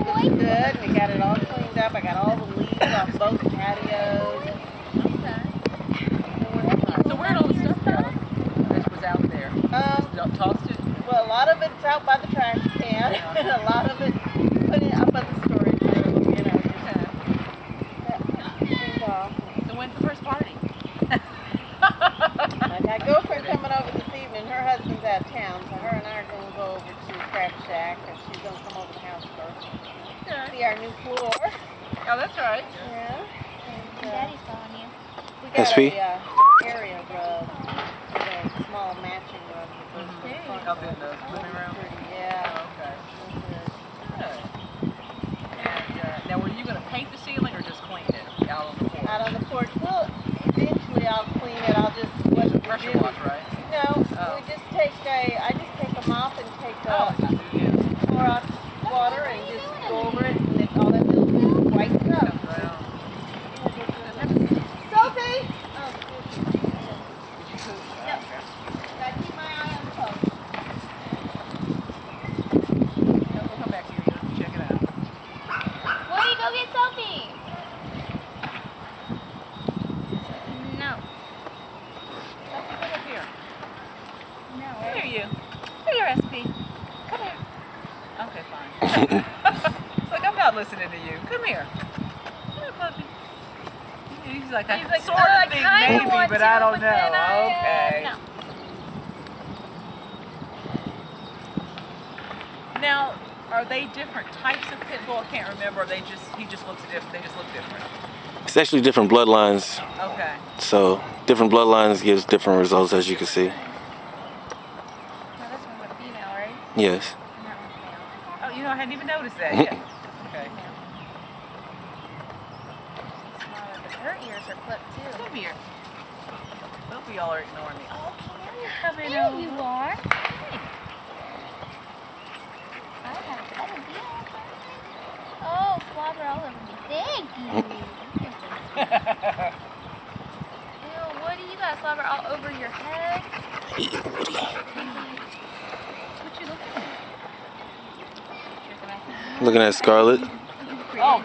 looks good. We got it all cleaned up. I got all the leaves off both patios. Okay. So where'd all the stuff go that was out there? Just tossed it? Well, a lot of it's out by the trash can. And a lot of it put it up at the storage room, you know. Cleaned off. So when's the first party? I got girlfriend coming over this evening. Her husband's out of town, so her and I are going to go over to Crab Shack, and she's going to come over to the house first. Okay. See our new floor. Oh, that's right. Yeah. And, Daddy's calling you. we got SP? a area rug with a small matching rug that goes to the front. Up in the living room? Pretty, yeah. Oh, okay. Real good. Good. And now, were you going to paint the ceiling or just clean it out on the porch? Out on the porch. Well, eventually I'll clean it. I'll just Use a pressure wash, right? No, Oh. I just take a mop and take Oh, Clorox water and just go over it, and it's all that little white stuff. comes right on. Sophie! Oh, Did you poop? Yep. Gotta keep my eye on the post. We'll come back to you and check it out. Woody, go get Sophie. No. Sophie, come up here. No. Come here, you. Here, your SP. Come here. Okay, fine. It's like, I'm not listening to you. Come here. Come here, puppy. He's like, I sort of think maybe, but I don't know. Okay. No. Now, are they different types of pit bull? I can't remember. They just looks different. They just look different. It's actually different bloodlines. Okay. So different bloodlines gives different results, as you can see. No, this one's a female, right? Yes. And that one's male. Oh, you know, I hadn't even noticed that yet. Okay. Male. She's smaller, but her ears are clipped too. Come here. Both of y'all are ignoring me. Oh, can you come in There over? you are. I have better deal. Oh, slobber all over me. Thank you. Ew, Woody, you got slobber all over your head. Hey, Woody. What you looking at? Looking at Scarlett. Oh,